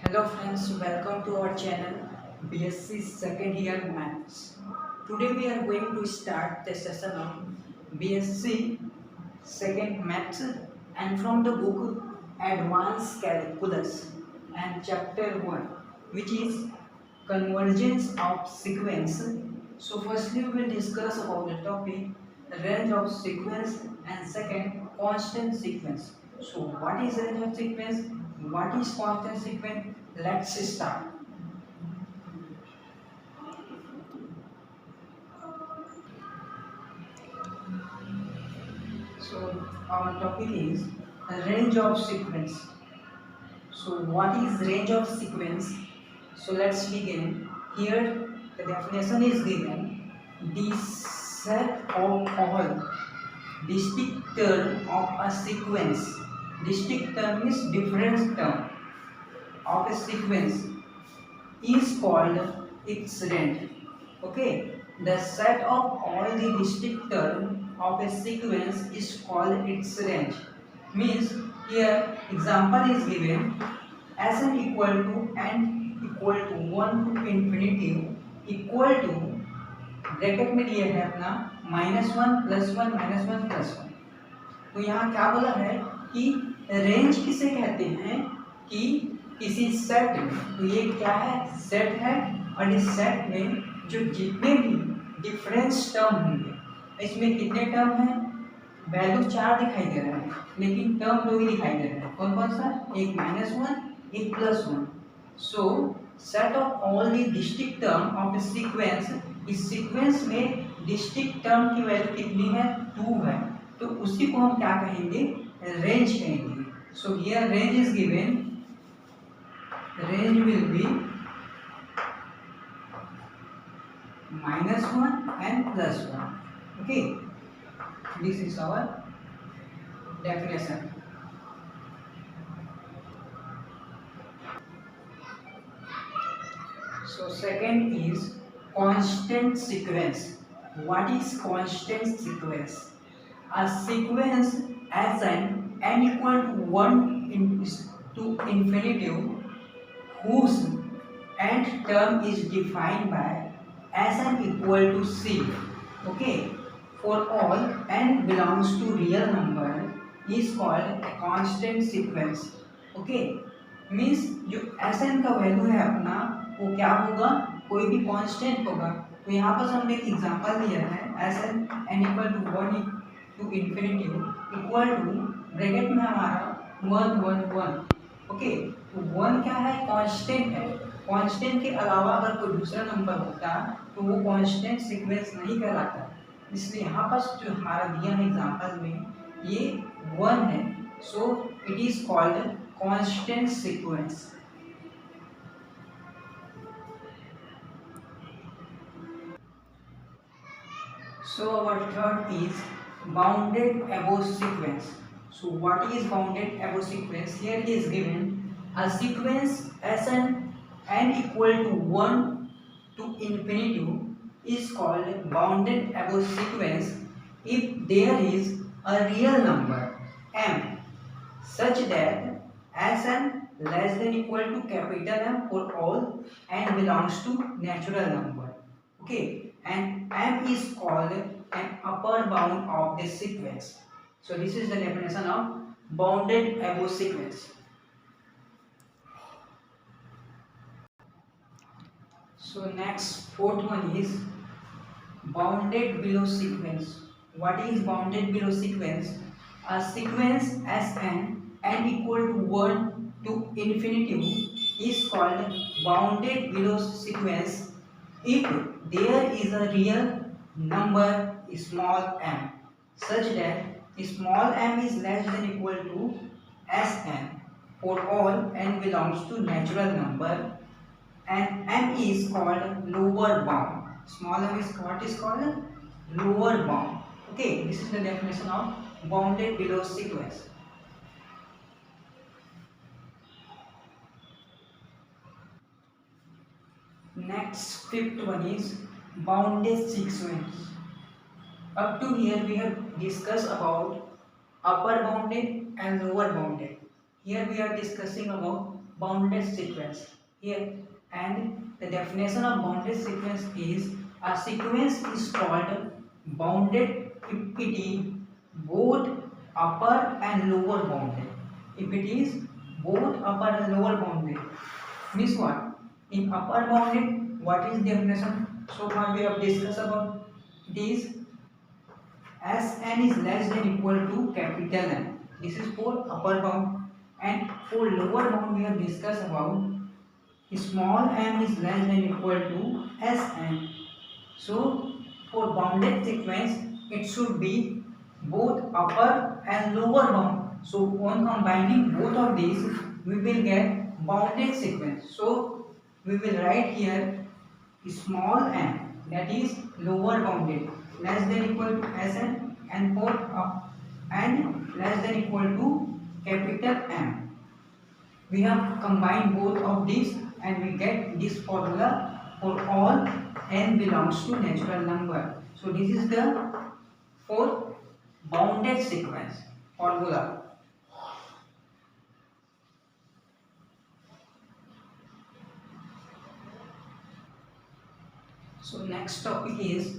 Hello friends, welcome to our channel BSc second year maths. Today we are going to start the session on BSc second maths and from the book Advanced Calculus and chapter 1 which is convergence of sequence. So firstly we will discuss about the topic range of sequence and second constant sequence. So what is range of sequence? What is constant sequence? Let's start. So our topic is range of sequence. So what is range of sequence? So let's begin. Here the definition is given: the set of all distinct term of a sequence. Distinct term is different term of a sequence is called its range. Okay, the set of all the distinct term of a sequence is called its range. Means here example is given Sn equal to n equal to 1 to infinity equal to bracket में दिया है अपना -1 +1 -1 +1। तो यहाँ क्या बोला है कि रेंज किसे कहते हैं कि किसी सेट में, तो ये क्या है सेट है और इस सेट में जो जितने भी डिफरेंस टर्म होंगे, इसमें कितने टर्म हैं, वैल्यू 4 दिखाई दे रहा है लेकिन टर्म 2 ही दिखाई दे रहा है। कौन कौन सा, एक -1 एक +1। सो set of all the distinct term of A sequence, इस सीक्वेंस में डिस्टिंक्ट टर्म की वैल्यू कितनी है, 2 है, तो उसी को हम क्या कहेंगे, रेंज कहेंगे। So here range is given, range will be -1 and +1। okay, this is our definition। so second is constant sequence। what is constant sequence? A sequence as n equal to 1 to infinity whose nth term is defined by Sn equal to c। okay, for all n belongs to real number is called a constant sequence। okay, means जो Sn का value है अपना वो क्या होगा, कोई भी constant होगा। तो यहाँ पर हमने एक एग्जांपल दिया है Sn n equal to 1 to infinity equal to bracket में हमारा 1 1 1। ओके, तो 1 क्या है, कांस्टेंट है। कांस्टेंट के अलावा अगर कोई दूसरा नंबर होता तो वो कांस्टेंट सीक्वेंस नहीं कहलाता। इसलिए यहाँ पर जो हमारा दिया है एग्जांपल में ये 1 है, so it is called constant sequence. So our third is bounded above sequence। So what is bounded above sequence? Here is given a sequence Sn n equal to 1 to infinity is called bounded above sequence if there is a real number m such that Sn less than equal to capital M for all n belongs to natural number। okay, and m is called an upper bound of this sequence। so this is the definition of bounded above sequence। so next fourth one is bounded below sequence। what is bounded below sequence? A sequence Sn n equal to 1 to infinity is called bounded below sequence if there is a real number small m such that small m is less than equal to Sn for all n belongs to natural number and m is called lower bound। small m is what is called lower bound। okay, this is the definition of bounded below sequence। next fifth one is bounded sequence। up to here we have discussed about upper bounded and lower bounded। here we are discussing about bounded sequence here, and the definition of bounded sequence is a sequence is called bounded if it is both upper and lower bounded. If it is both upper and lower bounded, means what? In upper bounded, what is definition? So far we have discussed about it is Sn is less than equal to capital N. This is for upper bound, and for lower bound we have discussed about small m is less than equal to Sn. So for bounded sequence it should be both upper and lower bound. So on combining both of these we will get bounded sequence. So we will write here small m, that is lower bounded, less than equal to Sn, and for and less than equal to capital M. We have combined both of these and we get this formula for all n belongs to natural number. So this is the for bounded sequence formula. So next topic is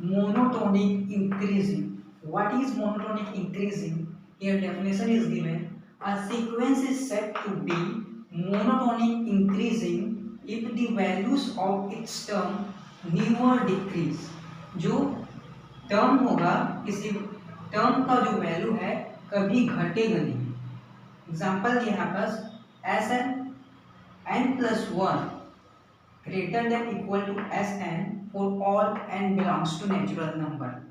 monotonic increasing. What is monotonic increasing? Here definition is given. A sequence is said to be monotonic increasing if the values of its term never decrease. जो term होगा किसी term का जो value है कभी घटेगा नहीं. Example यहाँ पर Sn n+1 greater than equal to Sn for all n belongs to natural number.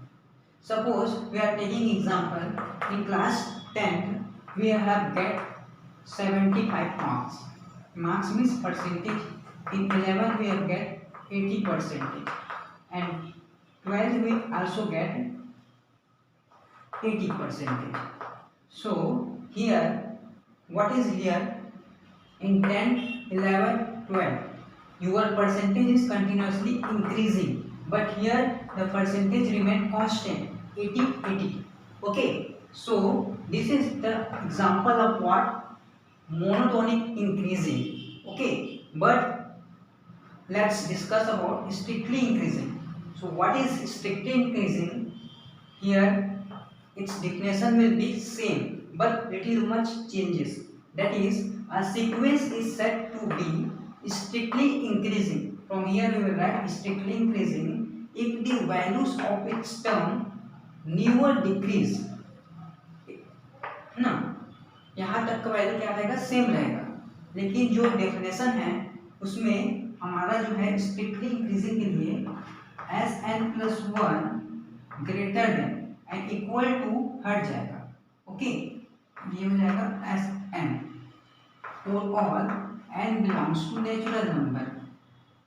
Suppose we are taking example in class 10 we have get 75 marks. Marks means percentage. In 11 we have get 80%, and 12 we also get 80%. So here what is here in 10, 11, 12 your percentage is continuously increasing, but here the percentage remain constant 80. Okay, so this is the example of what monotonic increasing. Okay, but let's discuss about strictly increasing. So what is strictly increasing? Here its definition will be same but little much changes. That is, a sequence is said to be strictly increasing. From here we will write strictly increasing if the values of its term never decrease. ना यहाँ तक का value क्या रहेगा? Same रहेगा, लेकिन जो definition है उसमें हमारा जो है स्ट्रिक्टली इंक्रीजिंग के लिए Sn+1 greater than and equal to हट जाएगा. ओके, ये हो जाएगा Sn for all n belongs to natural number.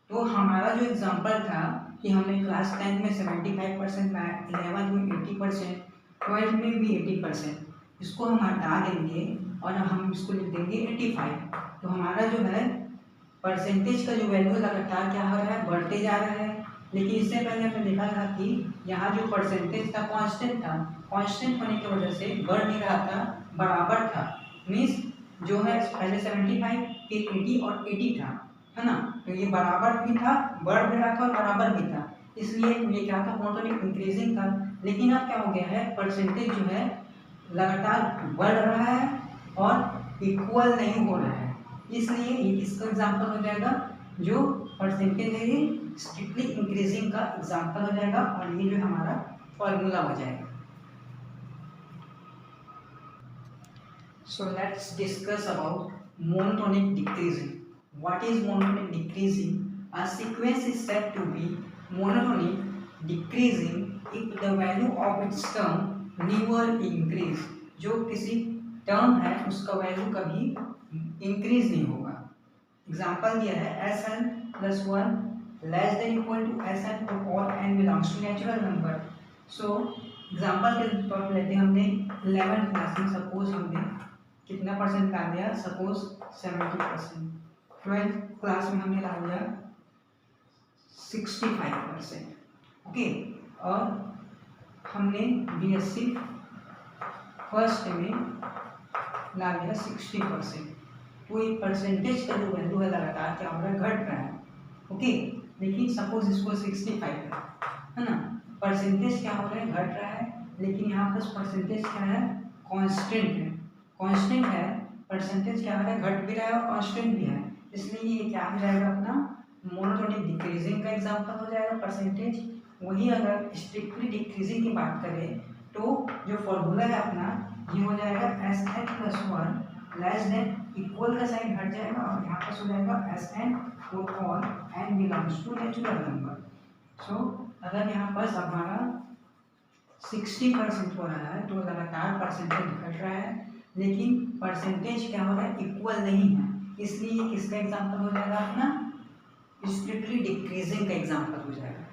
तो हमारा जो एग्जांपल था कि हमने क्लास 10 में 75% लाया, 11 में 80%, 12 में भी 80%, इसको हम हटा देंगे और हम इसको लिख देंगे 85. तो हमारा जो है परसेंटेज का जो वैल्यू लगातार क्या हो रहा है? बढ़ते जा रहा है. लेकिन इससे पहले हमने देखा था कि यहाँ जो परसेंटेज था कांस्टेंट था, कांस्टेंट होने की वजह से बढ़ नहीं रहा था, बराबर था. मीन्स जो है पहले 75 फिर 80 और 80 था, है ना. तो ये बराबर भी था, बढ़ भी रहा था और बराबर भी था, इसलिए ये क्या था? मोनोटोनिक इंक्रीजिंग था. लेकिन अब क्या हो गया है? परसेंटेज जो है लगातार बढ़ रहा है और इक्वल नहीं हो रहा है, इसलिए इसका एग्जांपल हो जाएगा जो परसेंटेज है ये स्ट्रिक्टली इंक्रीजिंग का एग्जांपल हो जाएगा और ये जो हमारा फॉर्मूला हो जाएगा. So let's discuss about monotonic decreasing. What is monotonic decreasing? A sequence is said to be monotonic decreasing if the value of its term never increase. जो किसी टर्म है उसका वैल्यू कभी इंक्रीज नहीं होगा. एग्जाम्पल दिया है Sn+1 less than equal to Sn for all n belongs to natural number. So example के तौर पर लेते हैं, हमने 11th क्लास में सपोज हमने कितना परसेंट ला लिया? सपोज 70%. 12th क्लास में हमने ला लिया 65%. ओके, और हमने BSc फर्स्ट में ला लिया 60%. तो ये परसेंटेज का जो वैल्यू है लगातार क्या हो रहा है, घट रहा है। ओके, लेकिन सपोज इसको 65 है ना, परसेंटेज क्या हो रहा है, घट रहा है, लेकिन यहाँ पर परसेंटेज क्या है, कांस्टेंट है, कांस्टेंट है, परसेंटेज क्या है, घट भी रहा है और कांस्टेंट भी है, इसलिए ये क्या हो जाएगा अपना मोनोटोनिक डिक्रीजिंग का एग्जांपल हो जाएगा परसेंटेज। वही अगर स्ट्रिक्टली डिक्रीजिंग की बात करें तो जो फॉर्मूला है अपना ये हो जाएगा S N plus one less than, equal का साइन हट जाएगा और यहाँ पर हो जाएगा S N for all N belongs to natural number. So अगर यहाँ पर हमारा 60% हो रहा है तो लगातार परसेंटेज घट रहा है, लेकिन परसेंटेज क्या हो रहा है, इक्वल नहीं है, इसलिए ये किसका एग्जांपल हो जाएगा अपना स्ट्रिक्टली डिक्रीजिंग का एग्जांपल हो जाएगा।